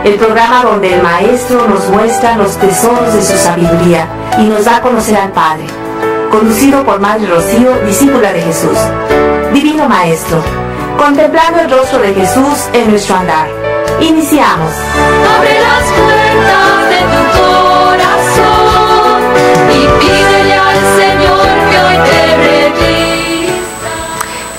el programa donde el Maestro nos muestra los tesoros de su sabiduría y nos da a conocer al Padre. Conducido por Madre Rocío, discípula de Jesús. Divino Maestro, contemplando el rostro de Jesús en nuestro andar. Iniciamos. Abre las puertas de tu corazón y pídele al Señor que hoy te revista.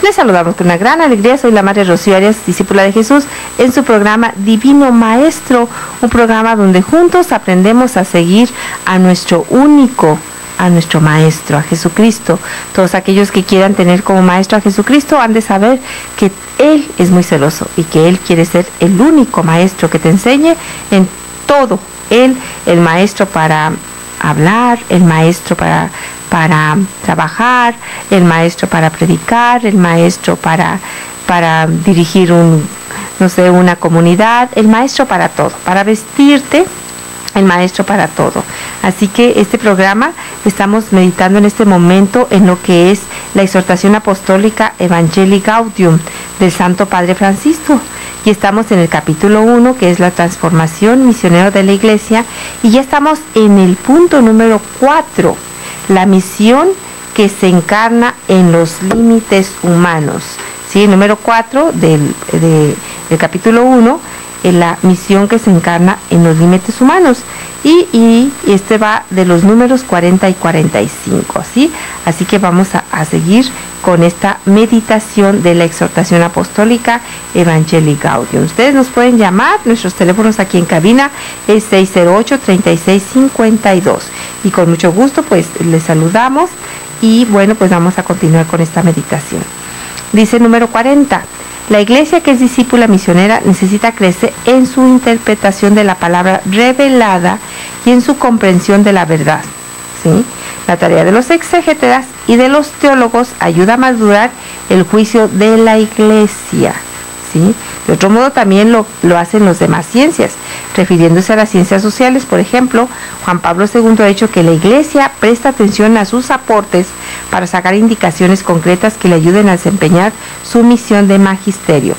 Les saludamos con una gran alegría. Soy la Madre Rocío Arias, discípula de Jesús, en su programa Divino Maestro, un programa donde juntos aprendemos a seguir a nuestro Maestro, a Jesucristo. Todos aquellos que quieran tener como Maestro a Jesucristo han de saber que Él es muy celoso y que Él quiere ser el único Maestro que te enseñe en todo. Él, el Maestro para hablar, el Maestro para trabajar, el Maestro para predicar, el Maestro para dirigir una comunidad, el Maestro para todo, para vestirte, el Maestro para todo. Así que este programa estamos meditando en este momento en lo que es la exhortación apostólica Evangelii Gaudium del Santo Padre Francisco, y estamos en el capítulo 1, que es la transformación misionera de la Iglesia, y ya estamos en el punto número 4, la misión que se encarna en los límites humanos. ¿Sí? El número 4 del capítulo 1, la misión que se encarna en los límites humanos. Y este va de los números 40 y 45, ¿sí? Así que vamos a seguir con esta meditación de la exhortación apostólica Evangelii Gaudium. Ustedes nos pueden llamar, nuestros teléfonos aquí en cabina es 608-3652. Y con mucho gusto pues les saludamos y bueno, pues vamos a continuar con esta meditación. Dice número 40. La Iglesia, que es discípula misionera, necesita crecer en su interpretación de la palabra revelada y en su comprensión de la verdad. ¿Sí? La tarea de los exégetas y de los teólogos ayuda a madurar el juicio de la Iglesia. ¿Sí? De otro modo también lo hacen las demás ciencias. Refiriéndose a las ciencias sociales, por ejemplo, Juan Pablo II ha dicho que la Iglesia presta atención a sus aportes para sacar indicaciones concretas que le ayuden a desempeñar su misión de magisterio.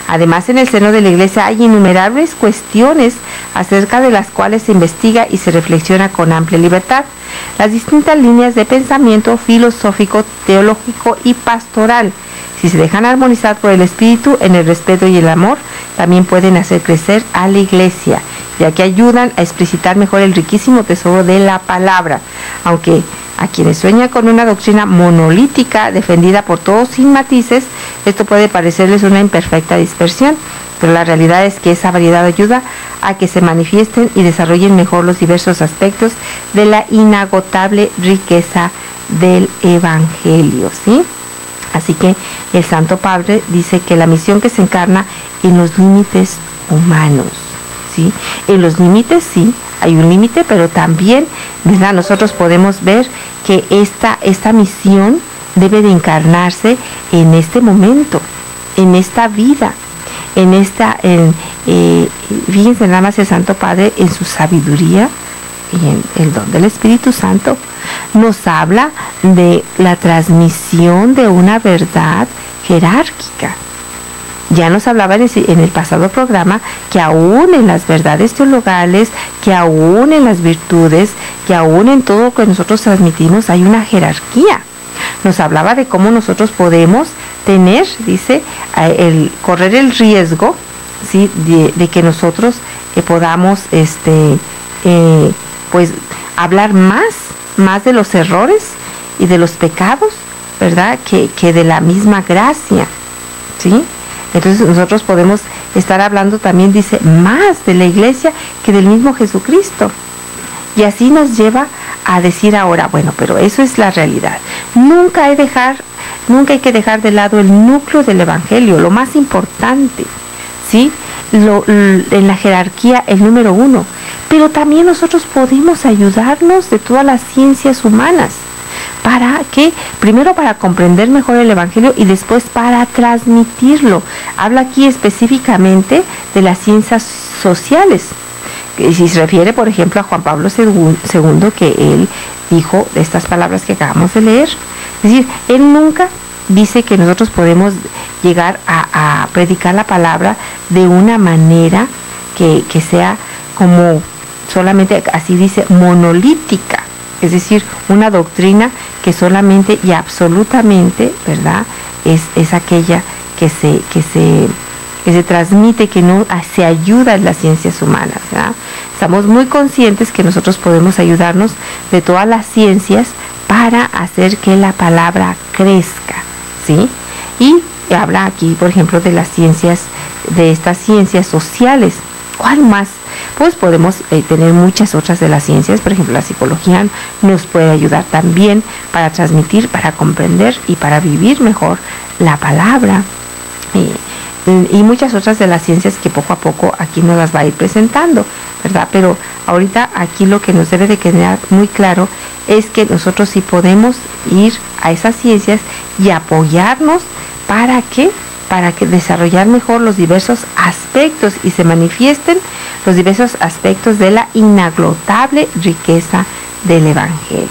Además, en el seno de la Iglesia hay innumerables cuestiones acerca de las cuales se investiga y se reflexiona con amplia libertad. Las distintas líneas de pensamiento filosófico, teológico y pastoral, si se dejan armonizar por el Espíritu en el respeto y el amor, también pueden hacer crecer a la Iglesia, ya que ayudan a explicitar mejor el riquísimo tesoro de la palabra. Aunque a quienes sueñan con una doctrina monolítica defendida por todos sin matices, esto puede parecerles una imperfecta dispersión, pero la realidad es que esa variedad ayuda a que se manifiesten y desarrollen mejor los diversos aspectos de la inagotable riqueza del Evangelio, ¿sí? Así que el Santo Padre dice que la misión que se encarna en los límites humanos, ¿sí? En los límites sí, hay un límite, pero también, ¿verdad? Nosotros podemos ver que esta misión debe de encarnarse en este momento, en esta vida, fíjense nada más el Santo Padre en su sabiduría y en el don del Espíritu Santo nos habla de la transmisión de una verdad jerárquica. Ya nos hablaba en el pasado programa que aún en las verdades teologales, que aún en las virtudes, que aún en todo lo que nosotros transmitimos hay una jerarquía. Nos hablaba de cómo nosotros podemos tener, dice, correr el riesgo, ¿sí? de que nosotros podamos pues hablar más de los errores y de los pecados, ¿verdad? Que de la misma gracia, ¿sí? Entonces nosotros podemos estar hablando también, dice, más de la Iglesia que del mismo Jesucristo. Y así nos lleva a decir ahora, bueno, pero eso es la realidad. Nunca hay que dejar de lado el núcleo del Evangelio, lo más importante, ¿sí? En la jerarquía, el número 1. Pero también nosotros podemos ayudarnos de todas las ciencias humanas. ¿Para qué? Primero para comprender mejor el Evangelio y después para transmitirlo. Habla aquí específicamente de las ciencias sociales. Si se refiere, por ejemplo, a Juan Pablo II, que él dijo estas palabras que acabamos de leer. Es decir, él nunca dice que nosotros podemos llegar a predicar la palabra de una manera que sea como solamente, así dice, monolítica, es decir, una doctrina que solamente y absolutamente, ¿verdad?, es aquella que se transmite, que no se ayuda en las ciencias humanas, ¿verdad? Estamos muy conscientes que nosotros podemos ayudarnos de todas las ciencias para hacer que la palabra crezca, ¿sí? Y habla aquí, por ejemplo, de las ciencias, de estas ciencias sociales. ¿Cuál más? Pues podemos tener muchas otras de las ciencias. Por ejemplo, la psicología nos puede ayudar también para transmitir, para comprender y para vivir mejor la palabra. Y muchas otras de las ciencias que poco a poco aquí nos las va a ir presentando, ¿verdad? Pero ahorita aquí lo que nos debe de quedar muy claro es que nosotros sí podemos ir a esas ciencias y apoyarnos para que desarrollar mejor los diversos aspectos y se manifiesten los diversos aspectos de la inagotable riqueza del Evangelio,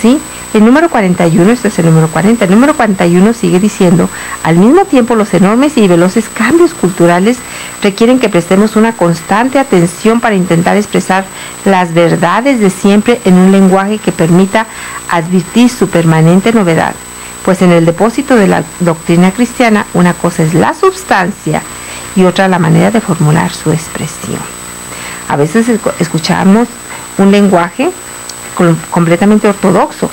¿sí? El número 41, este es el número 40, el número 41 sigue diciendo: al mismo tiempo, los enormes y veloces cambios culturales requieren que prestemos una constante atención para intentar expresar las verdades de siempre en un lenguaje que permita advertir su permanente novedad. Pues en el depósito de la doctrina cristiana, una cosa es la substancia y otra la manera de formular su expresión. A veces escuchamos un lenguaje completamente ortodoxo,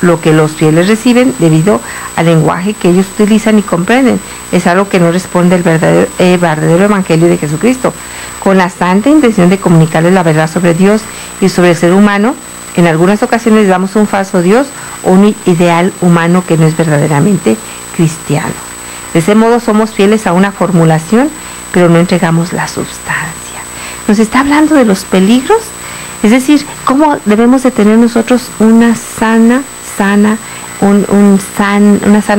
lo que los fieles reciben debido al lenguaje que ellos utilizan y comprenden. Es algo que no responde al verdadero Evangelio de Jesucristo. Con la santa intención de comunicarles la verdad sobre Dios y sobre el ser humano, en algunas ocasiones damos un falso Dios o un ideal humano que no es verdaderamente cristiano. De ese modo somos fieles a una formulación, pero no entregamos la sustancia. Nos está hablando de los peligros, es decir, cómo debemos de tener nosotros una sana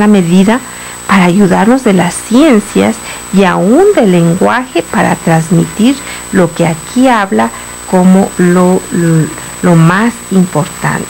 medida para ayudarnos de las ciencias y aún del lenguaje para transmitir lo que aquí habla como lo más importante,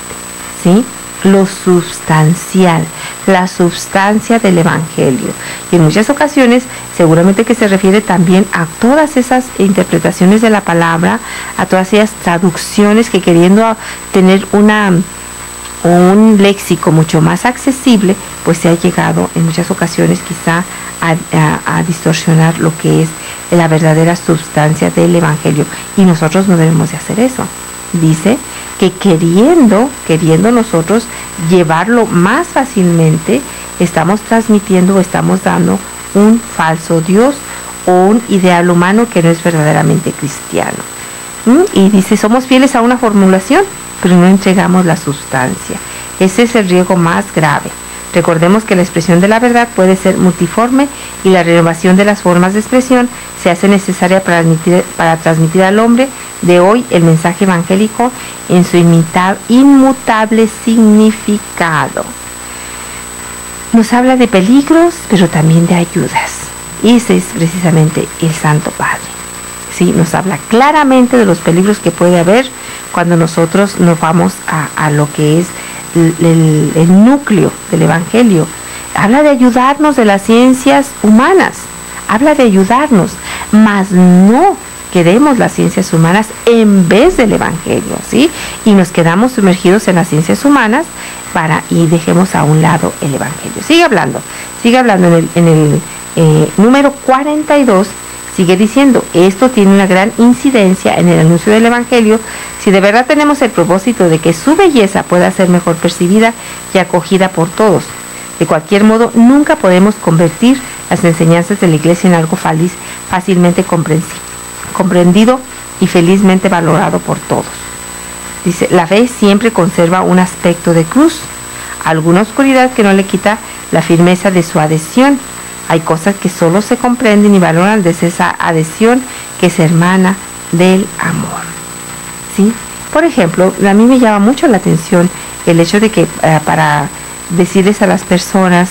¿sí? Lo sustancial, la sustancia del Evangelio. Y en muchas ocasiones seguramente que se refiere también a todas esas interpretaciones de la palabra, a todas esas traducciones que, queriendo tener un léxico mucho más accesible, pues se ha llegado en muchas ocasiones quizá a distorsionar lo que es la verdadera sustancia del Evangelio, y nosotros no debemos de hacer eso. Dice que queriendo nosotros llevarlo más fácilmente, estamos transmitiendo o estamos dando un falso Dios o un ideal humano que no es verdaderamente cristiano. Y dice, somos fieles a una formulación, pero no entregamos la sustancia. Ese es el riesgo más grave. Recordemos que la expresión de la verdad puede ser multiforme y la renovación de las formas de expresión se hace necesaria para transmitir al hombre de hoy el mensaje evangélico en su inmutable significado. Nos habla de peligros, pero también de ayudas. Y ese es precisamente el Santo Padre. ¿Sí? Nos habla claramente de los peligros que puede haber cuando nosotros nos vamos a lo que es el núcleo del Evangelio. Habla de ayudarnos de las ciencias humanas, habla de ayudarnos, mas no queremos las ciencias humanas en vez del Evangelio, ¿sí? Y nos quedamos sumergidos en las ciencias humanas y dejemos a un lado el Evangelio. Sigue hablando en el número 42. Sigue diciendo, esto tiene una gran incidencia en el anuncio del Evangelio si de verdad tenemos el propósito de que su belleza pueda ser mejor percibida y acogida por todos. De cualquier modo, nunca podemos convertir las enseñanzas de la Iglesia en algo fácilmente comprendido y felizmente valorado por todos. Dice, la fe siempre conserva un aspecto de cruz, alguna oscuridad que no le quita la firmeza de su adhesión. Hay cosas que solo se comprenden y valoran desde esa adhesión que es hermana del amor, ¿sí? Por ejemplo, a mí me llama mucho la atención el hecho de que para decirles a las personas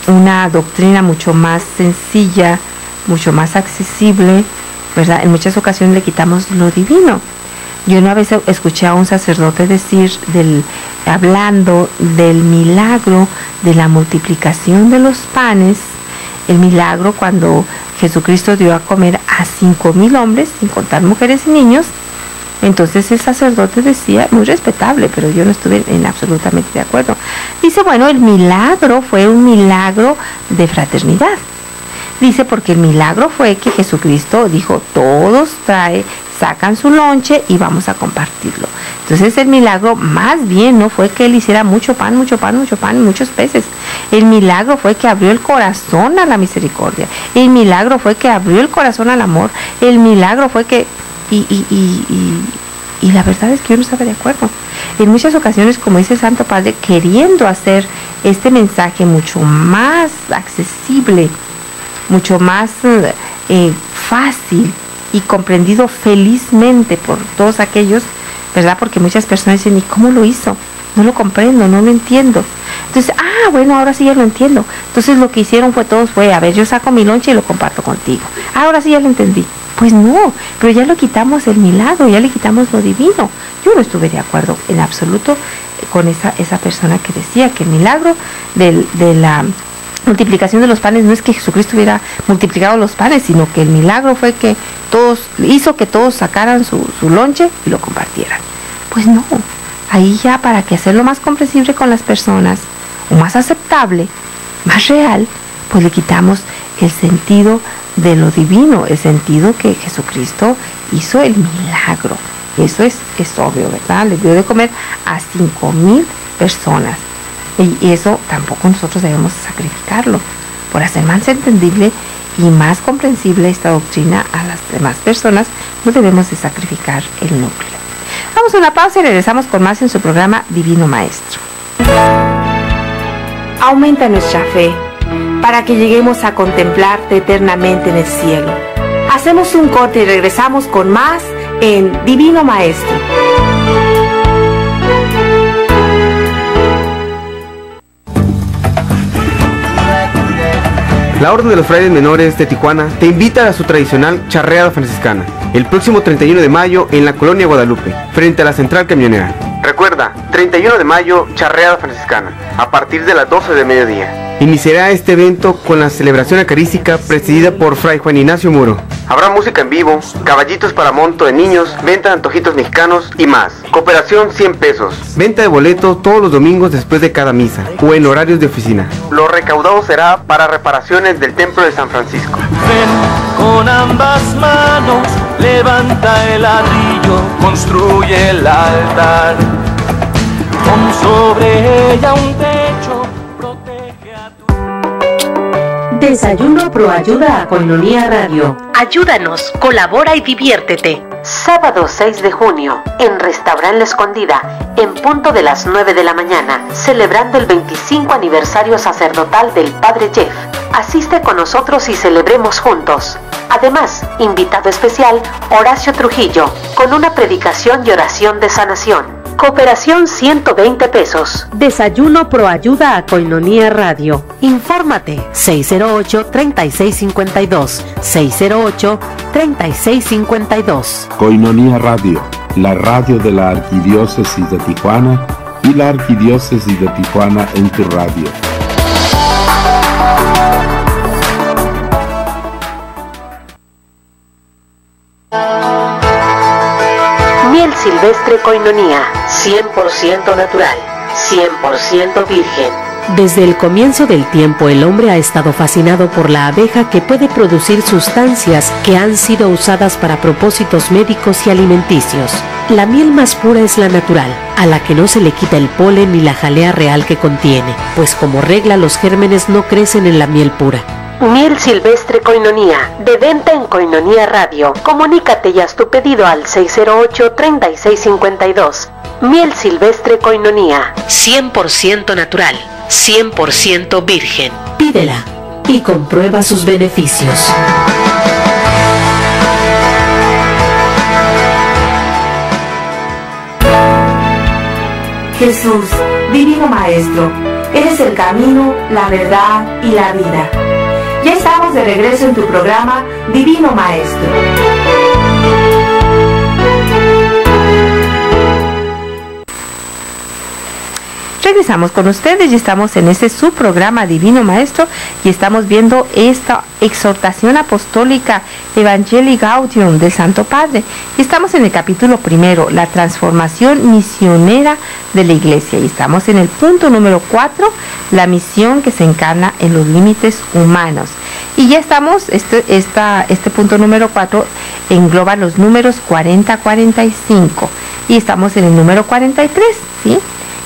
una doctrina mucho más sencilla, mucho más accesible, ¿verdad? En muchas ocasiones le quitamos lo divino. Yo una vez escuché a un sacerdote decir, hablando del milagro de la multiplicación de los panes, el milagro cuando Jesucristo dio a comer a 5,000 hombres, sin contar mujeres y niños. Entonces el sacerdote decía, muy respetable, pero yo no estuve absolutamente de acuerdo. Dice, bueno, el milagro fue un milagro de fraternidad. Dice, porque el milagro fue que Jesucristo dijo, todos sacan su lonche y vamos a compartirlo. Entonces el milagro más bien no fue que él hiciera mucho pan y muchos peces. El milagro fue que abrió el corazón a la misericordia. El milagro fue que abrió el corazón al amor. El milagro fue que... Y la verdad es que yo no estaba de acuerdo. En muchas ocasiones, como dice el Santo Padre, queriendo hacer este mensaje mucho más accesible, mucho más fácil y comprendido felizmente por todos aquellos, ¿verdad? Porque muchas personas dicen, ¿y cómo lo hizo? No lo comprendo, no lo entiendo. Entonces, bueno, ahora sí ya lo entiendo. Entonces lo que hicieron fue, a ver, yo saco mi lonche y lo comparto contigo. Ahora sí ya lo entendí. Pues no, pero ya lo quitamos el milagro, ya le quitamos lo divino. Yo no estuve de acuerdo en absoluto con esa persona que decía que el milagro de la multiplicación de los panes no es que Jesucristo hubiera multiplicado los panes, sino que el milagro fue que hizo que todos sacaran su lonche y lo compartieran. Pues no, ahí ya para que hacerlo más comprensible con las personas, o más aceptable, más real, pues le quitamos el sentido de lo divino, el sentido que Jesucristo hizo el milagro. Eso es obvio, ¿verdad? Le dio de comer a 5,000 personas. Y eso tampoco nosotros debemos sacrificarlo. Por hacer más entendible y más comprensible esta doctrina a las demás personas, no debemos de sacrificar el núcleo. Vamos a una pausa y regresamos con más en su programa Divino Maestro. Aumenta nuestra fe para que lleguemos a contemplarte eternamente en el cielo. Hacemos un corte y regresamos con más en Divino Maestro. La Orden de los Frailes Menores de Tijuana te invita a su tradicional charreada franciscana, el próximo 31 de mayo en la Colonia Guadalupe, frente a la Central Camionera. Recuerda, 31 de mayo, charreada franciscana, a partir de las 12 de mediodía. Iniciará este evento con la celebración eucarística presidida por Fray Juan Ignacio Muro. Habrá música en vivo, caballitos para monto de niños, venta de antojitos mexicanos y más. Cooperación 100 pesos. Venta de boletos todos los domingos después de cada misa o en horarios de oficina. Lo recaudado será para reparaciones del Templo de San Francisco. Ven con ambas manos, levanta el ladrillo, construye el altar. Pon sobre ella un techo. Desayuno Proayuda a Koinonia Radio. Ayúdanos, colabora y diviértete. Sábado 6 de junio, en Restaurant La Escondida, en punto de las 9 de la mañana, celebrando el 25 aniversario sacerdotal del Padre Jeff. Asiste con nosotros y celebremos juntos. Además, invitado especial, Horacio Trujillo, con una predicación y oración de sanación. Cooperación 120 pesos. Desayuno Proayuda a Koinonia Radio. Infórmate 608-3652. 608-3652. Koinonia Radio, la radio de la Arquidiócesis de Tijuana y la Arquidiócesis de Tijuana en tu radio. Miel silvestre Koinonia, 100% natural, 100% virgen. Desde el comienzo del tiempo el hombre ha estado fascinado por la abeja que puede producir sustancias que han sido usadas para propósitos médicos y alimenticios. La miel más pura es la natural, a la que no se le quita el polen ni la jalea real que contiene, pues como regla los gérmenes no crecen en la miel pura. Miel silvestre Koinonia, de venta en Koinonia Radio. Comunícate y haz tu pedido al 608-3652. Miel silvestre Koinonia, 100% natural, 100% virgen. Pídela y comprueba sus beneficios. Jesús, Divino Maestro, eres el camino, la verdad y la vida. Ya estamos de regreso en tu programa Divino Maestro. Regresamos con ustedes y estamos en ese su programa Divino Maestro y estamos viendo esta exhortación apostólica Evangelii Gaudium del Santo Padre. Y estamos en el capítulo primero, la transformación misionera de la Iglesia. Y estamos en el punto número 4, la misión que se encarna en los límites humanos. Y ya estamos, este punto número 4 engloba los números 40-45 y estamos en el número 43, ¿sí?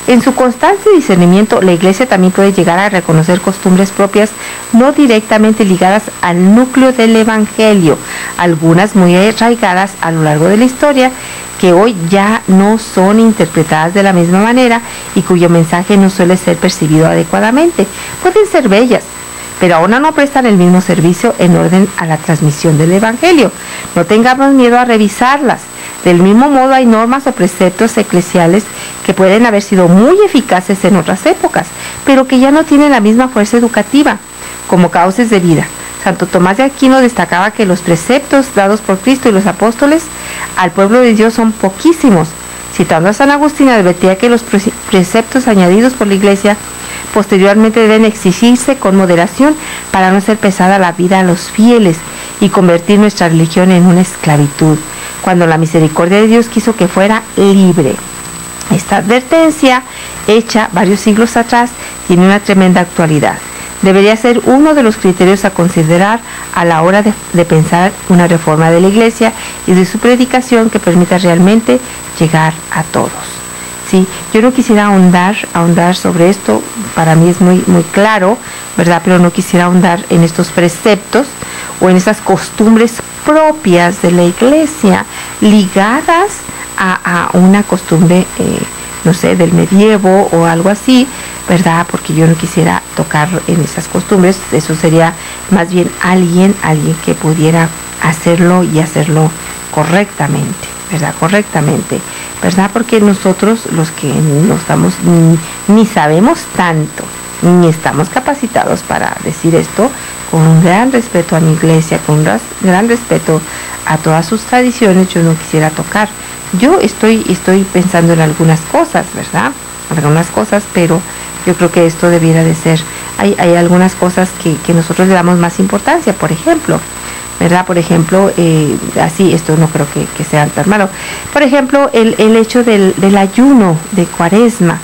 En su constante discernimiento, la Iglesia también puede llegar a reconocer costumbres propias no directamente ligadas al núcleo del Evangelio, algunas muy arraigadas a lo largo de la historia, que hoy ya no son interpretadas de la misma manera y cuyo mensaje no suele ser percibido adecuadamente. Pueden ser bellas, pero aún no prestan el mismo servicio en orden a la transmisión del Evangelio. No tengamos miedo a revisarlas. Del mismo modo, hay normas o preceptos eclesiales que pueden haber sido muy eficaces en otras épocas, pero que ya no tienen la misma fuerza educativa como cauces de vida. Santo Tomás de Aquino destacaba que los preceptos dados por Cristo y los apóstoles al pueblo de Dios son poquísimos. Citando a San Agustín, advertía que los preceptos añadidos por la Iglesia posteriormente deben exigirse con moderación para no ser pesada la vida a los fieles y convertir nuestra religión en una esclavitud, cuando la misericordia de Dios quiso que fuera libre. Esta advertencia, hecha varios siglos atrás, tiene una tremenda actualidad. Debería ser uno de los criterios a considerar a la hora de pensar una reforma de la Iglesia y de su predicación que permita realmente llegar a todos. Sí, yo no quisiera ahondar sobre esto, para mí es muy claro, ¿verdad? Pero no quisiera ahondar en estos preceptos o en esas costumbres propias de la Iglesia ligadas a una costumbre, no sé, del medievo o algo así, ¿verdad? Porque yo no quisiera tocar en esas costumbres. Eso sería más bien alguien que pudiera hacerlo y hacerlo correctamente, ¿verdad? Correctamente, ¿verdad? Porque nosotros, los que no estamos ni sabemos tanto, ni estamos capacitados para decir esto, con un gran respeto a mi Iglesia, con un gran respeto a todas sus tradiciones, yo no quisiera tocar. Yo estoy pensando en algunas cosas, ¿verdad? Algunas cosas, pero yo creo que esto debiera de ser, hay algunas cosas que nosotros le damos más importancia, por ejemplo, ¿verdad? Por ejemplo, así, esto no creo que sea tan malo. Por ejemplo, el hecho del ayuno de Cuaresma,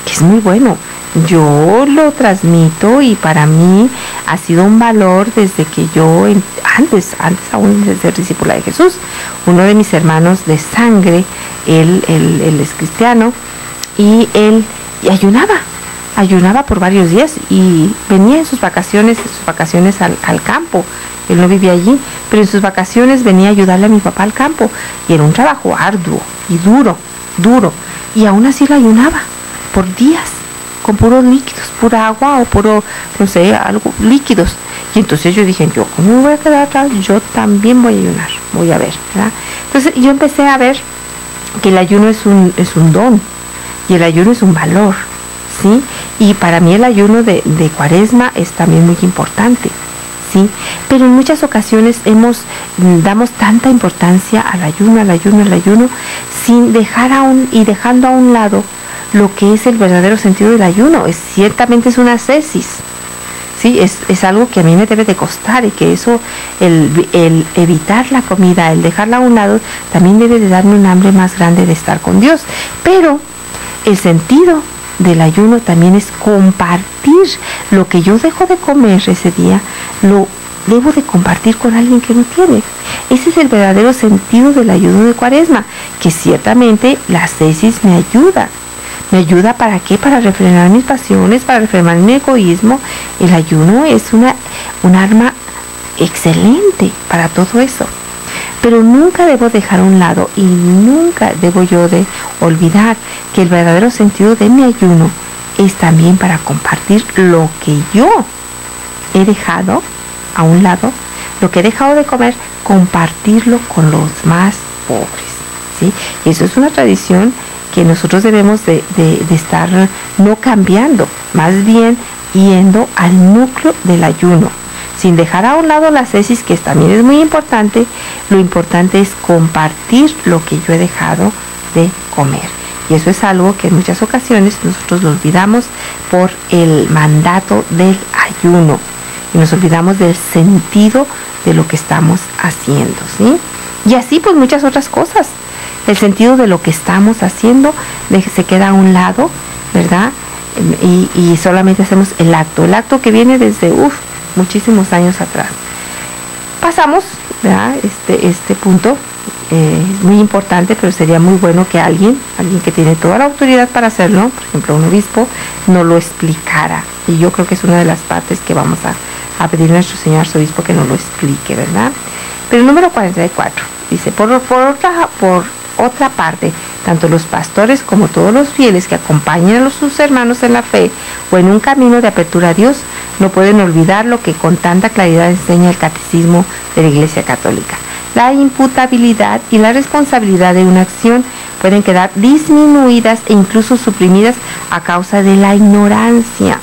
que es muy bueno. Yo lo transmito y para mí ha sido un valor desde que yo, antes aún de ser discípula de Jesús, uno de mis hermanos de sangre, él es cristiano y él ayunaba por varios días y venía en sus vacaciones al campo. Él no vivía allí, pero en sus vacaciones venía a ayudarle a mi papá al campo y era un trabajo arduo y duro, y aún así lo ayunaba por días, con puros líquidos, pura agua o puro, no sé, algo, líquidos. Y entonces yo dije, yo, ¿cómo me voy a quedar atrás? Yo también voy a ayunar, voy a ver, ¿verdad? Entonces yo empecé a ver que el ayuno es un don y el ayuno es un valor, ¿sí? Y para mí el ayuno de Cuaresma es también muy importante, ¿sí? Pero en muchas ocasiones damos tanta importancia al ayuno, sin dejando a un lado lo que es el verdadero sentido del ayuno. Ciertamente es una ascesis, ¿sí? Es algo que a mí me debe de costar y que eso, el evitar la comida, el dejarla a un lado, también debe de darme un hambre más grande de estar con Dios. Pero el sentido del ayuno también es compartir lo que yo dejo de comer ese día, lo debo de compartir con alguien que no tiene. Ese es el verdadero sentido del ayuno de Cuaresma, que ciertamente la ascesis me ayuda. ¿Me ayuda para qué? Para refrenar mis pasiones, para refrenar mi egoísmo. El ayuno es un arma excelente para todo eso. Pero nunca debo dejar a un lado y nunca debo yo de olvidar que el verdadero sentido de mi ayuno es también para compartir lo que yo he dejado a un lado, lo que he dejado de comer, compartirlo con los más pobres, ¿sí? Y eso es una tradición que nosotros debemos de estar no cambiando, más bien yendo al núcleo del ayuno, sin dejar a un lado la ascesis, que también es muy importante. Lo importante es compartir lo que yo he dejado de comer. Y eso es algo que en muchas ocasiones nosotros lo olvidamos por el mandato del ayuno. Y nos olvidamos del sentido de lo que estamos haciendo, ¿sí? Y así pues muchas otras cosas. El sentido de lo que estamos haciendo se queda a un lado, ¿verdad? Y solamente hacemos el acto que viene desde muchísimos años atrás. Pasamos, ¿verdad? Este punto es muy importante, pero sería muy bueno que alguien que tiene toda la autoridad para hacerlo, por ejemplo un obispo, nos lo explicara. Y yo creo que es una de las partes que vamos a pedir a nuestro señor arzobispo que nos lo explique, ¿verdad? Pero el número 44 dice, por otra parte, tanto los pastores como todos los fieles que acompañan a sus hermanos en la fe o en un camino de apertura a Dios, no pueden olvidar lo que con tanta claridad enseña el catecismo de la Iglesia Católica. La imputabilidad y la responsabilidad de una acción pueden quedar disminuidas e incluso suprimidas a causa de la ignorancia.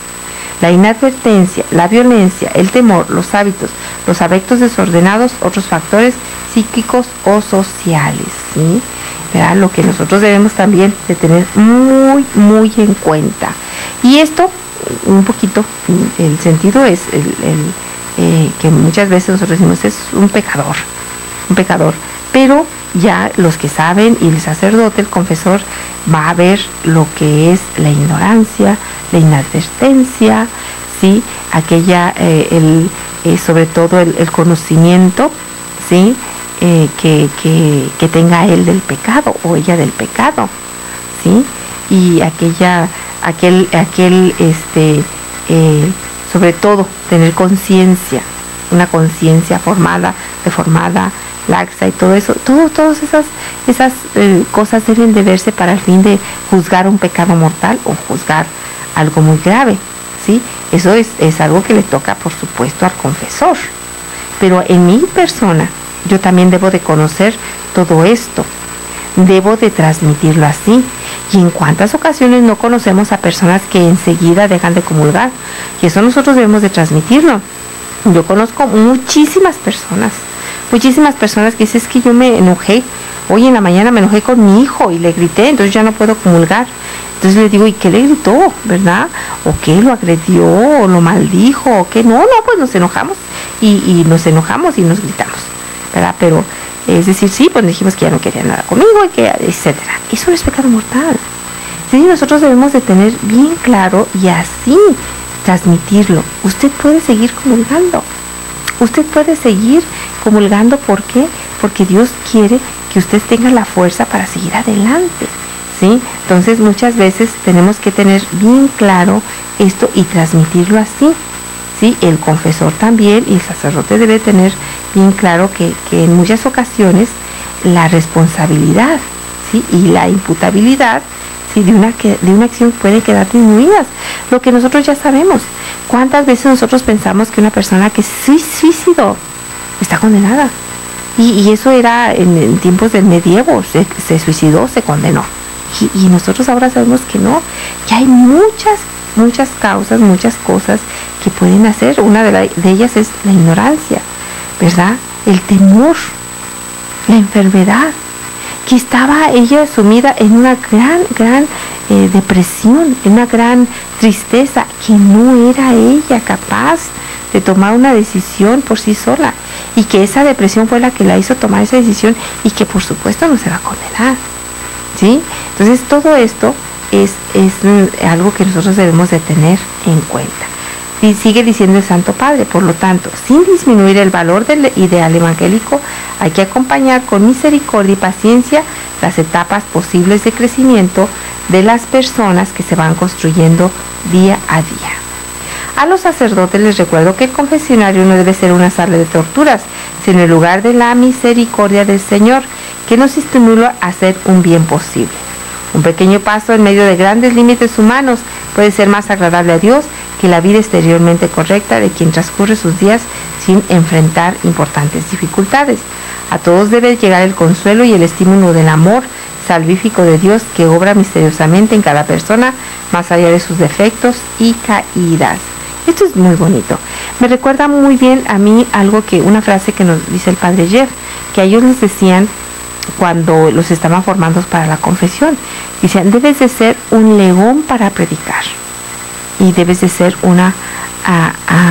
La inadvertencia, la violencia, el temor, los hábitos, los afectos desordenados, otros factores psíquicos o sociales, ¿sí? ¿Verdad? Lo que nosotros debemos también de tener muy, muy en cuenta. Y esto, un poquito, el sentido es que muchas veces nosotros decimos es un pecador, pero ya los que saben y el sacerdote, el confesor, va a ver lo que es la ignorancia, la inadvertencia, ¿sí? Aquella, sobre todo el conocimiento, ¿sí? Que tenga él del pecado o ella del pecado, ¿sí? Y sobre todo tener conciencia, una conciencia formada, reformada, laxa y todo eso, todas esas cosas deben de verse para el fin de juzgar un pecado mortal o juzgar algo muy grave, ¿sí? Eso es algo que le toca, por supuesto, al confesor. Pero en mi persona, yo también debo de conocer todo esto, debo de transmitirlo así. Y en cuántas ocasiones no conocemos a personas que enseguida dejan de comulgar, y eso nosotros debemos de transmitirlo. Yo conozco muchísimas personas que dicen, es que yo me enojé, hoy en la mañana me enojé con mi hijo y le grité, entonces ya no puedo comulgar. Entonces le digo, ¿y qué le gritó? ¿Verdad? ¿O qué? ¿Lo agredió? ¿O lo maldijo? ¿O qué? No, pues nos enojamos y nos enojamos y nos gritamos, ¿verdad? Pero es decir, sí, pues dijimos que ya no quería nada conmigo, y que, etcétera. Eso no es pecado mortal. Sí, nosotros debemos de tener bien claro y así transmitirlo. Usted puede seguir comulgando. Usted puede seguir comulgando. ¿Por qué? Porque Dios quiere que usted tenga la fuerza para seguir adelante, ¿sí? Entonces muchas veces tenemos que tener bien claro esto y transmitirlo así, ¿sí? El confesor también y el sacerdote debe tener bien claro que en muchas ocasiones la responsabilidad, ¿sí? Y la imputabilidad, ¿sí? de una acción puede quedar disminuidas. Lo que nosotros ya sabemos. ¿Cuántas veces nosotros pensamos que una persona que se suicidó está condenada? Y eso era en tiempos del medievo, se suicidó, se condenó. Y nosotros ahora sabemos que no, que hay muchas causas, muchas cosas que pueden hacer. Una de ellas es la ignorancia, ¿verdad? El temor, la enfermedad, que estaba ella sumida en una gran depresión, en una gran tristeza, que no era ella capaz de tomar una decisión por sí sola, y que esa depresión fue la que la hizo tomar esa decisión, y que por supuesto no se va a condenar, ¿sí? Entonces todo esto es algo que nosotros debemos de tener en cuenta. Y sigue diciendo el Santo Padre, por lo tanto, sin disminuir el valor del ideal evangélico, hay que acompañar con misericordia y paciencia las etapas posibles de crecimiento de las personas que se van construyendo día a día. A los sacerdotes les recuerdo que el confesionario no debe ser una sala de torturas, sino el lugar de la misericordia del Señor, que nos estimula a hacer un bien posible. Un pequeño paso en medio de grandes límites humanos puede ser más agradable a Dios que la vida exteriormente correcta de quien transcurre sus días sin enfrentar importantes dificultades. A todos debe llegar el consuelo y el estímulo del amor salvífico de Dios, que obra misteriosamente en cada persona, más allá de sus defectos y caídas. Esto es muy bonito. Me recuerda muy bien a mí una frase que nos dice el Padre Jeff, que a ellos les decían cuando los estaban formando para la confesión. Decían, debes de ser un león para predicar y debes de ser una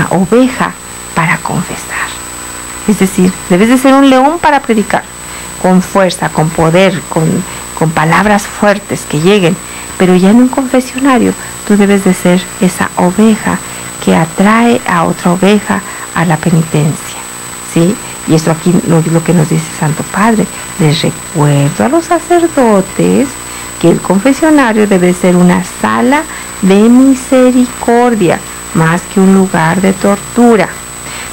oveja para confesar. Es decir, debes de ser un león para predicar, con fuerza, con poder, con palabras fuertes que lleguen, pero ya en un confesionario tú debes de ser esa oveja que atrae a otra oveja a la penitencia, ¿sí? Y esto aquí es lo que nos dice Santo Padre. Les recuerdo a los sacerdotes que el confesionario debe ser una sala de misericordia, más que un lugar de tortura.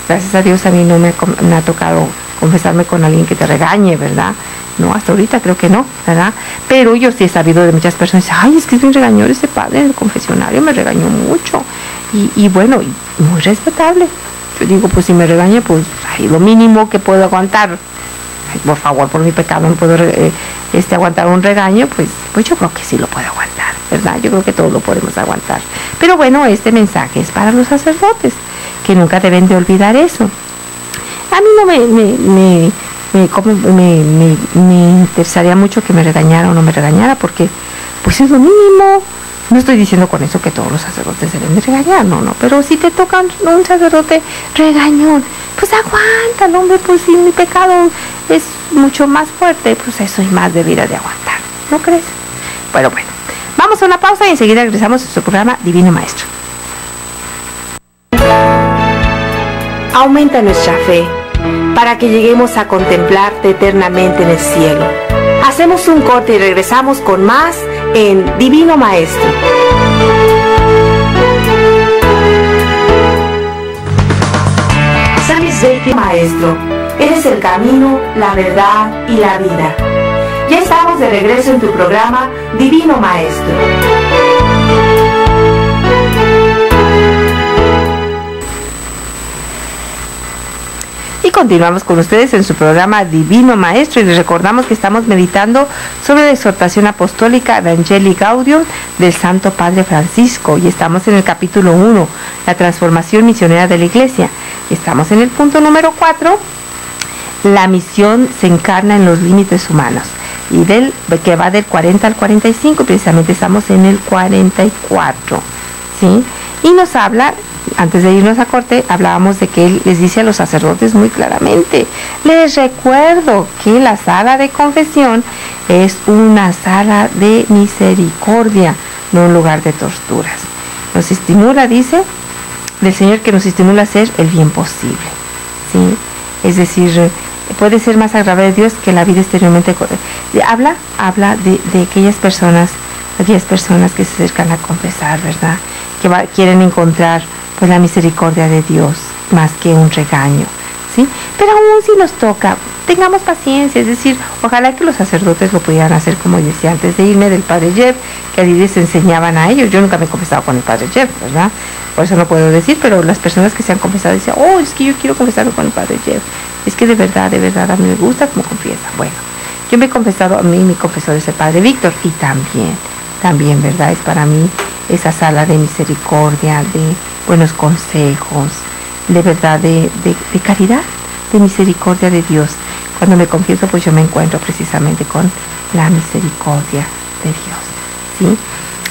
Gracias a Dios a mí no me ha tocado confesarme con alguien que te regañe, ¿verdad? No, hasta ahorita creo que no, ¿verdad? Pero yo sí he sabido de muchas personas, ay, es que es un regañón ese padre en el confesionario, me regañó mucho. Y bueno, muy respetable. Yo digo, pues si me regaña, pues ay, lo mínimo que puedo aguantar. Ay, por favor, por mi pecado no puedo aguantar un regaño, pues yo creo que sí lo puedo aguantar, ¿verdad? Yo creo que todos lo podemos aguantar. Pero bueno, este mensaje es para los sacerdotes, que nunca deben de olvidar eso. A mí no me interesaría mucho que me regañara o no me regañara, porque pues es lo mínimo. No estoy diciendo con eso que todos los sacerdotes deben de regañar, no, pero si te toca un sacerdote regañón, pues aguántalo, hombre, pues si mi pecado es mucho más fuerte, pues eso y más debiera de aguantar, ¿no crees? Bueno, vamos a una pausa y enseguida regresamos a su programa Divino Maestro. Aumenta nuestra fe para que lleguemos a contemplarte eternamente en el cielo. Hacemos un corte y regresamos con más en Divino Maestro. San Sveiti Maestro, eres el camino, la verdad y la vida. Ya estamos de regreso en tu programa Divino Maestro. Y continuamos con ustedes en su programa Divino Maestro y les recordamos que estamos meditando sobre la exhortación apostólica Evangelii Gaudium del Santo Padre Francisco y estamos en el capítulo 1, la transformación misionera de la Iglesia. Y estamos en el punto número 4, la misión se encarna en los límites humanos, y que va del 40 al 45, precisamente estamos en el 44, ¿sí? Y nos habla, antes de irnos a corte, hablábamos de que él les dice a los sacerdotes muy claramente, les recuerdo que la sala de confesión es una sala de misericordia, no un lugar de torturas. Nos estimula, dice, del Señor, que nos estimula a hacer el bien posible, ¿sí? Es decir, puede ser más agradable a Dios que la vida exteriormente. Habla de aquellas personas que se acercan a confesar, ¿verdad? Que quieren encontrar pues la misericordia de Dios más que un regaño, ¿sí? Pero aún si nos toca, tengamos paciencia, es decir, ojalá que los sacerdotes lo pudieran hacer, como decía antes de irme, del Padre Jeff, que allí les enseñaban a ellos. Yo nunca me he confesado con el Padre Jeff, ¿verdad? Por eso no puedo decir, pero las personas que se han confesado dicen, oh, es que yo quiero confesarme con el Padre Jeff. Es que de verdad, a mí me gusta como confiesa. Bueno, yo me he confesado, a mí mi confesor es el Padre Víctor, y también, ¿verdad? Es para mí esa sala de misericordia, de buenos consejos, de verdad, de caridad, de misericordia de Dios. Cuando me confieso, pues yo me encuentro precisamente con la misericordia de Dios, ¿sí?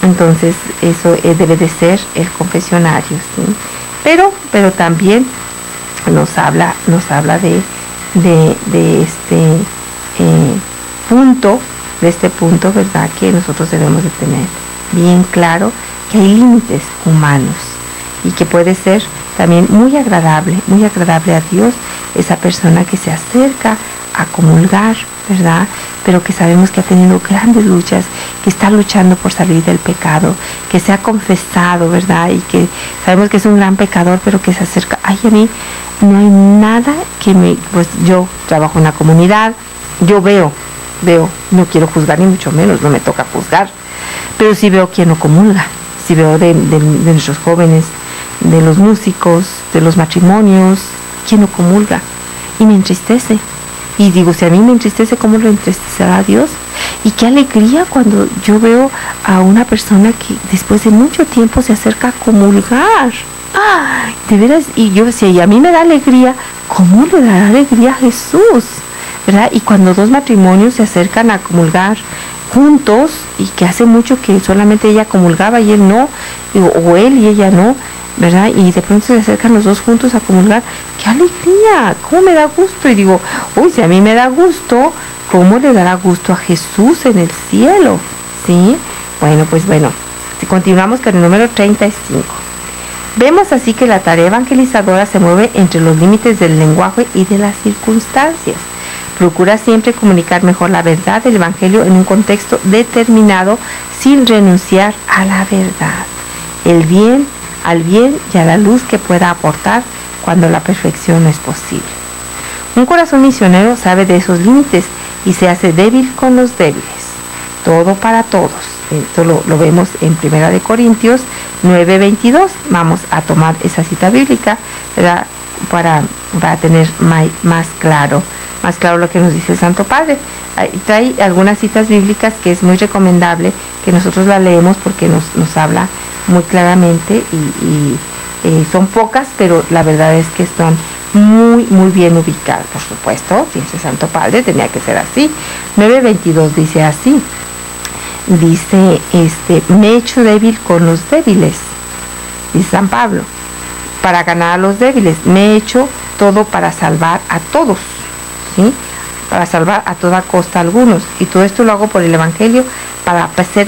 Entonces, eso debe de ser el confesionario, ¿sí? Pero también nos habla de este punto, ¿verdad? Que nosotros debemos de tener bien claro que hay límites humanos y que puede ser también muy agradable a Dios esa persona que se acerca a comulgar, ¿verdad? Pero que sabemos que ha tenido grandes luchas, que está luchando por salir del pecado, que se ha confesado, ¿verdad? Y que sabemos que es un gran pecador, pero que se acerca. Ay, a mí no hay nada que pues yo trabajo en la comunidad, yo veo, no quiero juzgar ni mucho menos, no me toca juzgar, pero sí veo quien no comulga, sí veo de nuestros jóvenes, de los músicos, de los matrimonios, quien no comulga, y me entristece. Y digo, si a mí me entristece, ¿cómo lo entristecerá a Dios? Y qué alegría cuando yo veo a una persona que después de mucho tiempo se acerca a comulgar. ¡Ay! De veras, y yo decía, y a mí me da alegría, ¿cómo le dará alegría a Jesús? ¿verdad? Y cuando dos matrimonios se acercan a comulgar juntos, y que hace mucho que solamente ella comulgaba y él no, o él y ella no, ¿verdad? Y de pronto se acercan los dos juntos a comulgar, ¡qué alegría! ¿Cómo me da gusto? Y digo, uy, si a mí me da gusto, ¿cómo le dará gusto a Jesús en el cielo? ¿Sí? Bueno, pues bueno, si continuamos con el número 35. Vemos así que la tarea evangelizadora se mueve entre los límites del lenguaje y de las circunstancias. Procura siempre comunicar mejor la verdad del Evangelio en un contexto determinado sin renunciar a la verdad, al bien y a la luz que pueda aportar cuando la perfección no es posible. Un corazón misionero sabe de esos límites y se hace débil con los débiles. Todo para todos. Esto lo vemos en 1 Corintios 9:22. Vamos a tomar esa cita bíblica, ¿verdad? para tener más claro lo que nos dice el Santo Padre. Trae algunas citas bíblicas que es muy recomendable que nosotros la leemos porque nos habla muy claramente y son pocas, pero la verdad es que están muy bien ubicadas. Por supuesto, dice el Santo Padre, tenía que ser así. 9:22 dice así, dice, me he hecho débil con los débiles, dice San Pablo, para ganar a los débiles, me he hecho todo para salvar a todos, ¿sí? Para salvar a toda costa a algunos, y todo esto lo hago por el Evangelio, para ser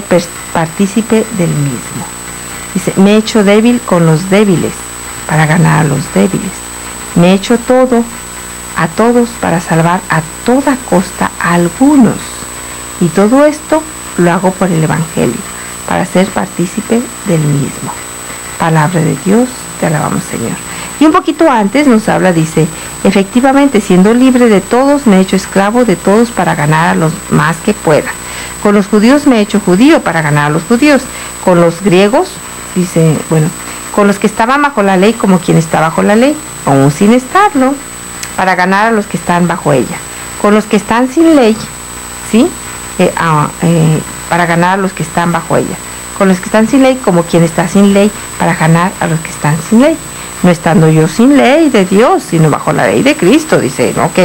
partícipe del mismo. Dice, me he hecho débil con los débiles, para ganar a los débiles. Me he hecho todo a todos para salvar a toda costa a algunos. Y todo esto lo hago por el Evangelio, para ser partícipe del mismo. Palabra de Dios, te alabamos, Señor. Y un poquito antes nos habla, dice, efectivamente, siendo libre de todos, me he hecho esclavo de todos para ganar a los más que pueda. Con los judíos me he hecho judío para ganar a los judíos. Con los griegos, dice, bueno, con los que estaban bajo la ley como quien está bajo la ley, aún sin estarlo, para ganar a los que están bajo ella. Con los que están sin ley, ¿sí? Para ganar a los que están bajo ella. Con los que están sin ley como quien está sin ley, para ganar a los que están sin ley. No estando yo sin ley de Dios, sino bajo la ley de Cristo, dice, ¿no? Ok,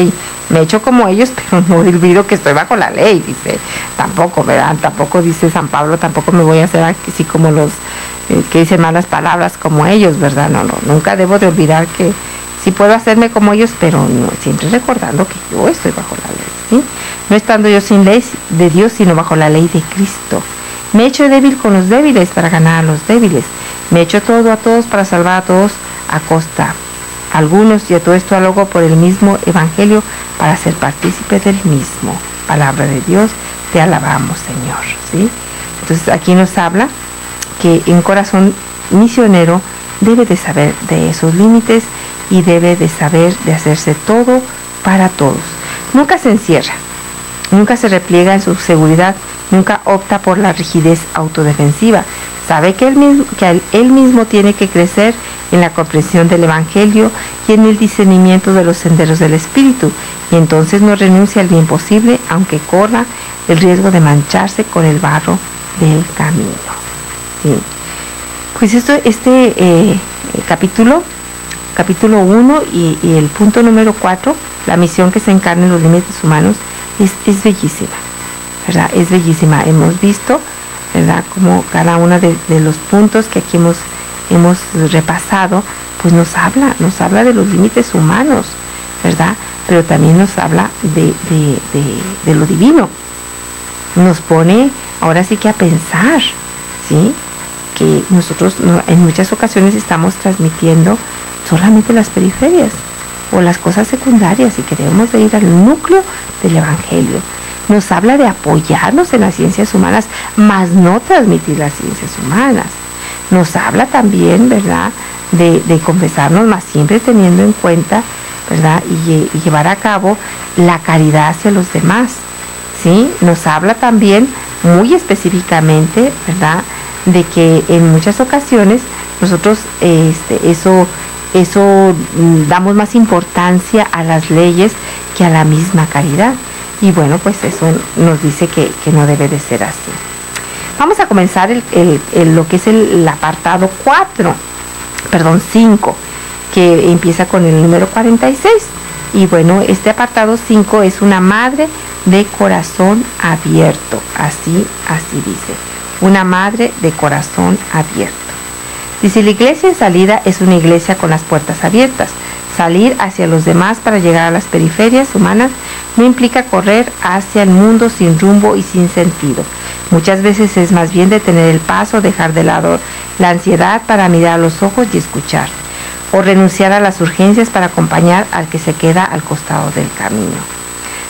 me he hecho como ellos, pero no olvido que estoy bajo la ley, dice, tampoco, ¿verdad? Tampoco, dice San Pablo, tampoco me voy a hacer así como los que dicen malas palabras como ellos, ¿verdad? No, nunca debo de olvidar que sí puedo hacerme como ellos, pero no, siempre recordando que yo estoy bajo la ley, ¿sí? No estando yo sin ley de Dios, sino bajo la ley de Cristo. Me he hecho débil con los débiles para ganar a los débiles. Me he hecho todo a todos para salvar a todos a costa algunos, y a todo esto lo hago por el mismo Evangelio, para ser partícipe del mismo. Palabra de Dios, te alabamos, Señor, ¿sí? Entonces aquí nos habla que un corazón misionero debe de saber de esos límites y debe de saber de hacerse todo para todos. Nunca se encierra, nunca se repliega en su seguridad, nunca opta por la rigidez autodefensiva. Sabe que él mismo tiene que crecer en la comprensión del Evangelio y en el discernimiento de los senderos del Espíritu, y entonces no renuncia al bien posible, aunque corra el riesgo de mancharse con el barro del camino. Sí. Pues capítulo 1 y el punto número 4, la misión que se encarna en los límites humanos, es bellísima, ¿verdad? Es bellísima. Hemos visto, ¿verdad?, como cada uno de los puntos que aquí hemos repasado, pues nos habla de los límites humanos, ¿verdad? Pero también nos habla de lo divino. Nos pone ahora sí que a pensar, ¿sí?, que nosotros en muchas ocasiones estamos transmitiendo solamente las periferias o las cosas secundarias, y que debemos de ir al núcleo del Evangelio. Nos habla de apoyarnos en las ciencias humanas, mas no transmitir las ciencias humanas. Nos habla también, ¿verdad?, de confesarnos, mas siempre teniendo en cuenta, ¿verdad?, y llevar a cabo la caridad hacia los demás, ¿sí? Nos habla también muy específicamente, ¿verdad?, de que en muchas ocasiones nosotros eso damos más importancia a las leyes que a la misma caridad. Y bueno, pues eso nos dice que no debe de ser así. Vamos a comenzar lo que es el apartado 5, que empieza con el número 46. Y bueno, este apartado 5 es una madre de corazón abierto, así dice, una madre de corazón abierto. Dice, la iglesia en salida es una iglesia con las puertas abiertas. Salir hacia los demás para llegar a las periferias humanas no implica correr hacia el mundo sin rumbo y sin sentido. Muchas veces es más bien detener el paso, dejar de lado la ansiedad para mirar a los ojos y escuchar, o renunciar a las urgencias para acompañar al que se queda al costado del camino.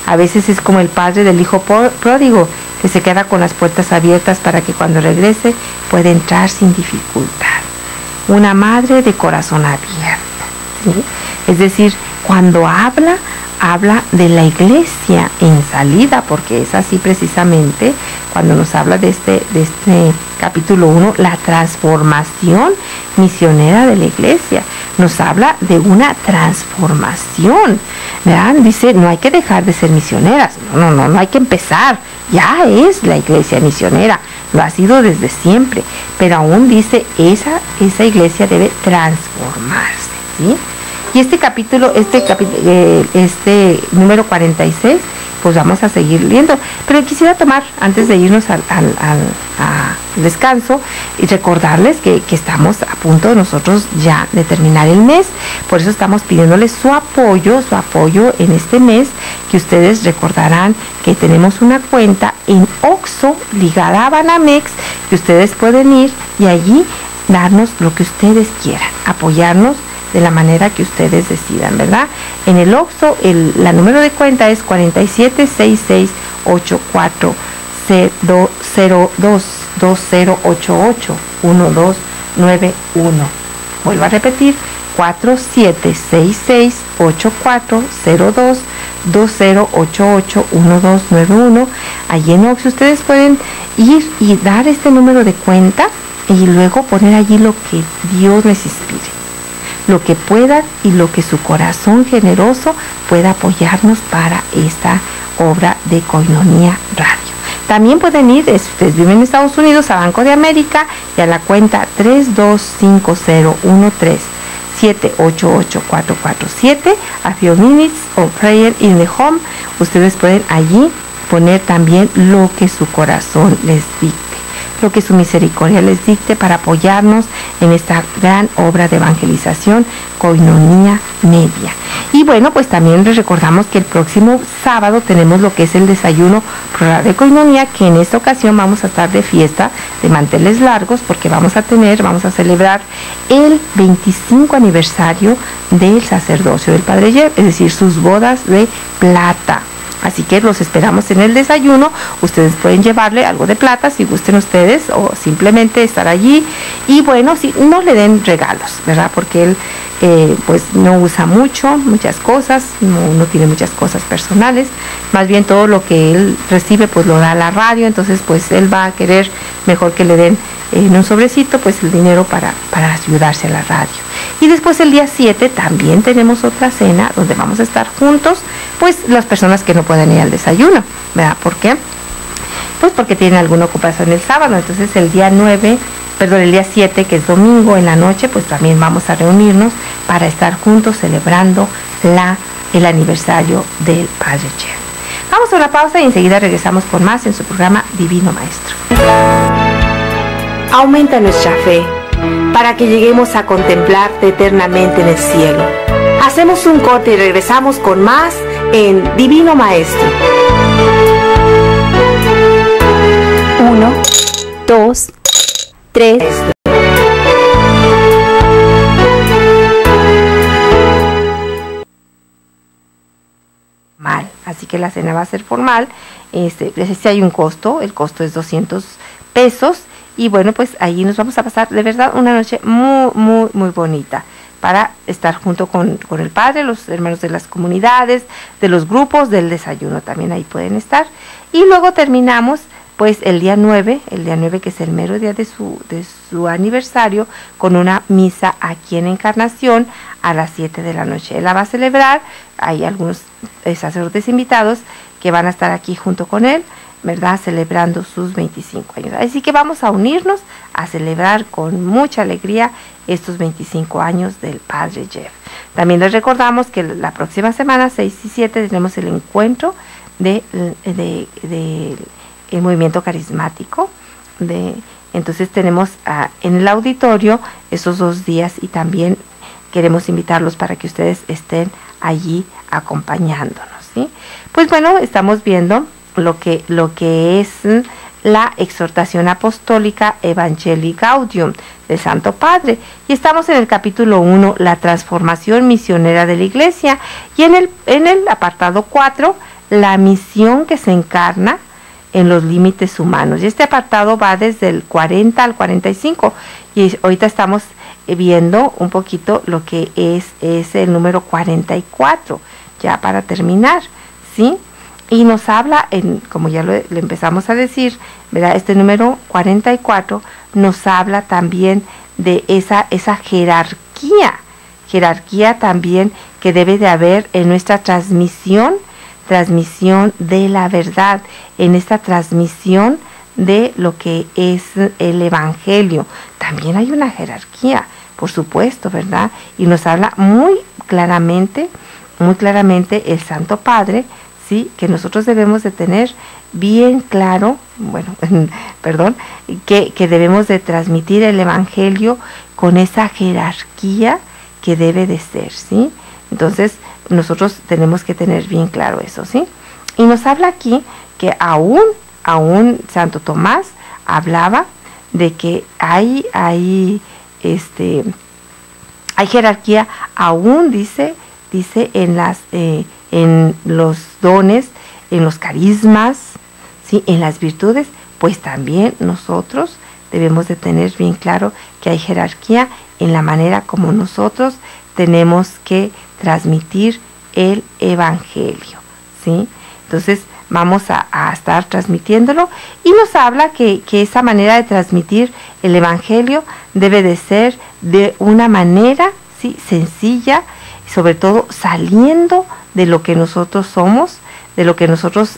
A veces es como el padre del hijo pródigo, que se queda con las puertas abiertas para que cuando regrese pueda entrar sin dificultad. Una madre de corazón abierto, ¿sí? Es decir, cuando habla de la iglesia en salida, porque es así precisamente cuando nos habla de este capítulo 1, la transformación misionera de la iglesia. Nos habla de una transformación, ¿verdad? Dice, no hay que dejar de ser misioneras, no hay que empezar, ya es la iglesia misionera, lo ha sido desde siempre, pero aún dice, esa iglesia debe transformarse, ¿sí? Y este capítulo, número 46, pues vamos a seguir leyendo. Pero quisiera tomar, antes de irnos al descanso, y recordarles que estamos a punto de nosotros ya de terminar el mes. Por eso estamos pidiéndoles su apoyo en este mes, que ustedes recordarán que tenemos una cuenta en OXXO ligada a Banamex, que ustedes pueden ir y allí darnos lo que ustedes quieran, apoyarnos de la manera que ustedes decidan, ¿verdad? En el OXXO, la número de cuenta es 4766840220881291. Vuelvo a repetir, 4766840220881291. Allí en OXXO ustedes pueden ir y dar este número de cuenta y luego poner allí lo que Dios les inspire, lo que puedan y lo que su corazón generoso pueda apoyarnos para esta obra de Koinonia Radio. También pueden ir, si ustedes viven en Estados Unidos, a Banco de América y a la cuenta 325013788447, a Few Minutes of Prayer in the Home. Ustedes pueden allí poner también lo que su corazón les dicte, lo que su misericordia les dicte, para apoyarnos en esta gran obra de evangelización, Koinonia Media. Y bueno, pues también les recordamos que el próximo sábado tenemos lo que es el desayuno rural de Koinonia, que en esta ocasión vamos a estar de fiesta de manteles largos, porque vamos a celebrar el 25 aniversario del sacerdocio del Padre Jeff, es decir, sus bodas de plata. Así que los esperamos en el desayuno. Ustedes pueden llevarle algo de plata si gusten ustedes, o simplemente estar allí. Y bueno, si no le den regalos, ¿verdad? Porque él pues no usa muchas cosas, no tiene muchas cosas personales. Más bien todo lo que él recibe pues lo da a la radio. Entonces pues él va a querer mejor que le den en un sobrecito pues el dinero para ayudarse a la radio. Y después el día 7 también tenemos otra cena donde vamos a estar juntos, pues las personas que no pueden ir al desayuno, ¿verdad? ¿Por qué? Pues porque tienen alguna ocupación el sábado. Entonces el día 7, que es domingo en la noche, pues también vamos a reunirnos para estar juntos celebrando el aniversario del Padre Jeff. Vamos a una pausa y enseguida regresamos con más en su programa Divino Maestro. Aumenta nuestra fe para que lleguemos a contemplarte eternamente en el cielo. Hacemos un corte y regresamos con más en Divino Maestro. 1, 2, 3. Así que la cena va a ser formal. Si hay un costo, el costo es 200 pesos. Y bueno, pues ahí nos vamos a pasar de verdad una noche muy bonita, para estar junto con el Padre, los hermanos de las comunidades, de los grupos, del desayuno también ahí pueden estar. Y luego terminamos pues el día 9, que es el mero día de su aniversario, con una misa aquí en Encarnación a las 7 de la noche. Él la va a celebrar, hay algunos sacerdotes invitados que van a estar aquí junto con él, ¿verdad? Celebrando sus 25 años. Así que vamos a unirnos a celebrar con mucha alegría estos 25 años del Padre Jeff. También les recordamos que la próxima semana, 6 y 7, tenemos el encuentro del movimiento carismático. Entonces tenemos en el auditorio esos 2 días y también queremos invitarlos para que ustedes estén allí acompañándonos, ¿sí? Pues bueno, estamos viendo lo que es la exhortación apostólica Evangelii Gaudium del Santo Padre, y estamos en el capítulo 1, la transformación misionera de la Iglesia, y en el apartado 4, la misión que se encarna en los límites humanos. Y este apartado va desde el 40 al 45, y ahorita estamos viendo un poquito lo que es el número 44, ya para terminar, ¿sí? Y nos habla, como ya le empezamos a decir, ¿verdad? Este número 44 nos habla también de esa jerarquía también que debe de haber en nuestra transmisión de la verdad, en esta transmisión de lo que es el Evangelio. También hay una jerarquía, por supuesto, ¿verdad? Y nos habla muy claramente el Santo Padre, ¿sí? Que nosotros debemos de tener bien claro, que debemos de transmitir el Evangelio con esa jerarquía que debe de ser, ¿sí? Entonces, nosotros tenemos que tener bien claro eso, ¿sí? Y nos habla aquí que aún Santo Tomás hablaba de que hay jerarquía, aún dice en los dones, en los carismas, ¿sí? En las virtudes, pues también nosotros debemos de tener bien claro que hay jerarquía en la manera como nosotros tenemos que transmitir el Evangelio, ¿sí? Entonces vamos a estar transmitiéndolo, y nos habla que esa manera de transmitir el Evangelio debe de ser de una manera, ¿sí? Sencilla, y sobre todo saliendo de lo que nosotros somos, de lo que nosotros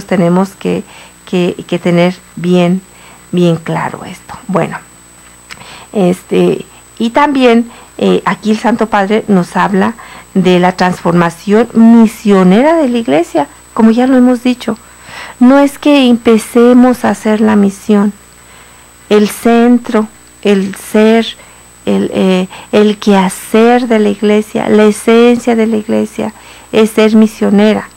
tenemos que tener bien claro esto. Bueno, y también aquí el Santo Padre nos habla de la transformación misionera de la Iglesia, como ya lo hemos dicho. No es que empecemos a hacer la misión, el centro, el ser, el quehacer de la Iglesia, la esencia de la Iglesia es ser misionera.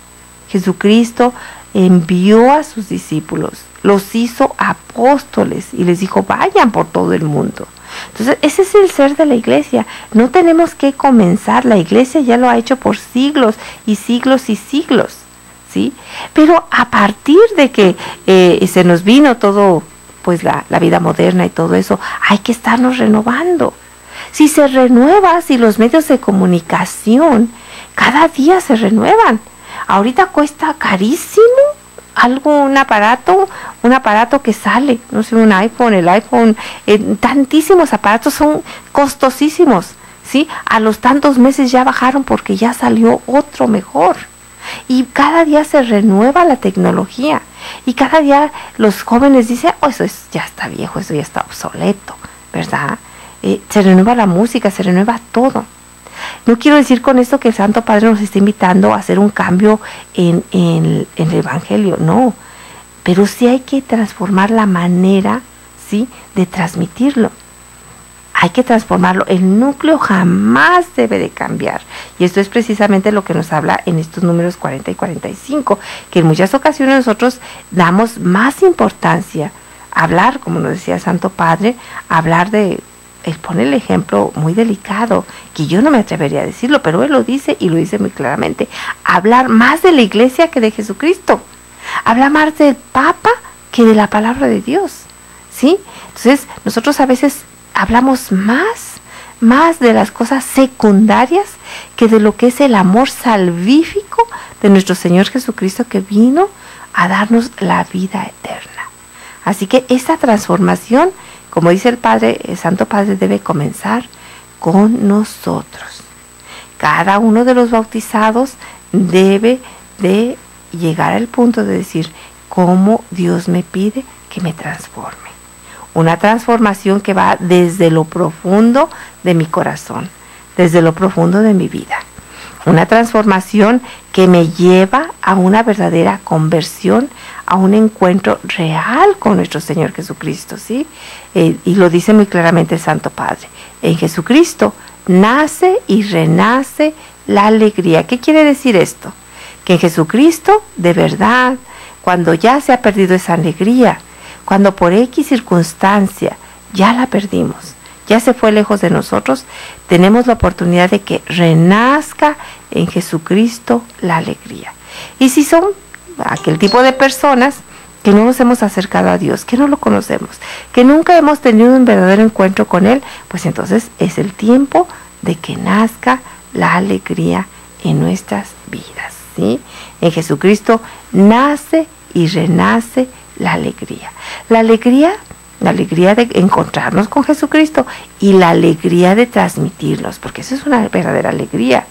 Jesucristo envió a sus discípulos, los hizo apóstoles y les dijo: vayan por todo el mundo. Entonces, ese es el ser de la Iglesia. No tenemos que comenzar, la Iglesia ya lo ha hecho por siglos y siglos y siglos, ¿sí? Pero a partir de que se nos vino todo, pues la vida moderna y todo eso, hay que estarnos renovando. Si se renueva, si los medios de comunicación cada día se renuevan. Ahorita cuesta carísimo un aparato que sale, no sé, el iPhone, tantísimos aparatos son costosísimos, ¿sí? A los tantos meses ya bajaron porque ya salió otro mejor. Y cada día se renueva la tecnología, y cada día los jóvenes dicen: oh, ya está viejo, eso ya está obsoleto, ¿verdad? Se renueva la música, se renueva todo. No quiero decir con esto que el Santo Padre nos está invitando a hacer un cambio en el Evangelio, no. Pero sí hay que transformar la manera, ¿sí?, de transmitirlo. Hay que transformarlo. El núcleo jamás debe de cambiar. Y esto es precisamente lo que nos habla en estos números 40 y 45, que en muchas ocasiones nosotros damos más importancia a hablar, como nos decía el Santo Padre, hablar de... Él pone el ejemplo muy delicado, que yo no me atrevería a decirlo, pero él lo dice, y lo dice muy claramente: hablar más de la Iglesia que de Jesucristo, hablar más del Papa que de la palabra de Dios, ¿sí? Entonces nosotros a veces hablamos más de las cosas secundarias que de lo que es el amor salvífico de nuestro Señor Jesucristo, que vino a darnos la vida eterna. Así que esta transformación, como dice el Santo Padre, debe comenzar con nosotros. Cada uno de los bautizados debe de llegar al punto de decir cómo Dios me pide que me transforme. Una transformación que va desde lo profundo de mi corazón, desde lo profundo de mi vida. Una transformación que me lleva a una verdadera conversión, a un encuentro real con nuestro Señor Jesucristo, ¿sí? Y lo dice muy claramente el Santo Padre. En Jesucristo nace y renace la alegría. ¿Qué quiere decir esto? Que en Jesucristo, de verdad, cuando ya se ha perdido esa alegría, cuando por X circunstancia ya la perdimos, ya se fue lejos de nosotros, tenemos la oportunidad de que renazca en Jesucristo la alegría. Y si son aquel tipo de personas que no nos hemos acercado a Dios, que no lo conocemos, que nunca hemos tenido un verdadero encuentro con Él, pues entonces es el tiempo de que nazca la alegría en nuestras vidas, ¿sí? En Jesucristo nace y renace la alegría. La alegría de encontrarnos con Jesucristo y la alegría de transmitirnos, porque eso es una verdadera alegría.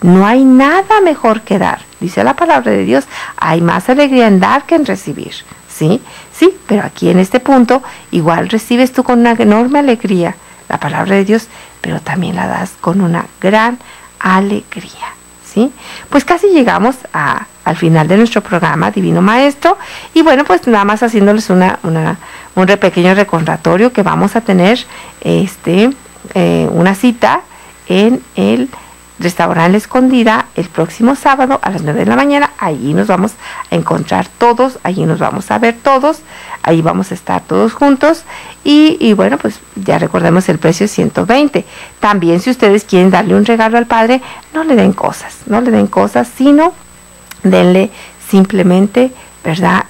No hay nada mejor que dar. Dice la palabra de Dios, hay más alegría en dar que en recibir. ¿Sí? Sí, pero aquí en este punto igual recibes tú con una enorme alegría la palabra de Dios, pero también la das con una gran alegría. ¿Sí? Pues casi llegamos al final de nuestro programa Divino Maestro, y bueno, pues nada más haciéndoles un pequeño recordatorio que vamos a tener una cita en el Restaurante La Escondida el próximo sábado a las 9 de la mañana. Allí nos vamos a encontrar todos, allí nos vamos a ver todos, ahí vamos a estar todos juntos y bueno, pues ya recordemos el precio es 120. También si ustedes quieren darle un regalo al Padre, no le den cosas, sino denle simplemente, ¿verdad?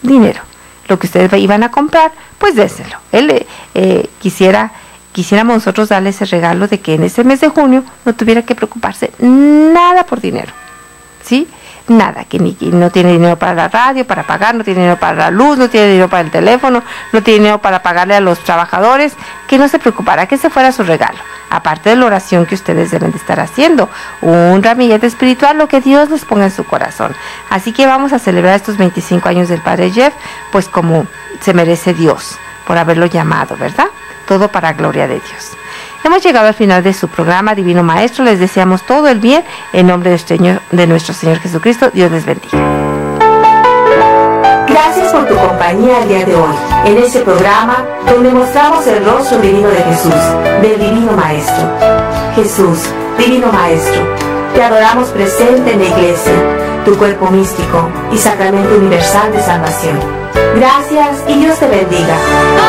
Dinero. Lo que ustedes iban a comprar, pues déselo. Él quisiéramos nosotros darle ese regalo de que en ese mes de junio no tuviera que preocuparse nada por dinero, ¿sí? Nada, que no tiene dinero para la radio, para pagar, no tiene dinero para la luz, no tiene dinero para el teléfono, no tiene dinero para pagarle a los trabajadores, que no se preocupara, que ese fuera su regalo. Aparte de la oración que ustedes deben de estar haciendo, un ramillete espiritual, lo que Dios les ponga en su corazón. Así que vamos a celebrar estos 25 años del Padre Jeff, pues como se merece Dios, por haberlo llamado, ¿verdad? Todo para gloria de Dios. Hemos llegado al final de su programa Divino Maestro. Les deseamos todo el bien en nombre de nuestro Señor Jesucristo. Dios les bendiga. Gracias por tu compañía el día de hoy, en este programa donde mostramos el rostro divino de Jesús, del Divino Maestro. Jesús, Divino Maestro, te adoramos presente en la Iglesia, tu cuerpo místico y sacramento universal de salvación. Gracias y Dios te bendiga.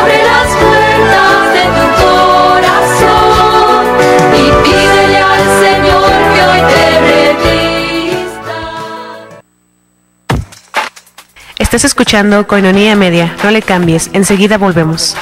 Abre las puertas de tu corazón y pídele al Señor que hoy te revista. Estás escuchando Koinonia Media. No le cambies, enseguida volvemos.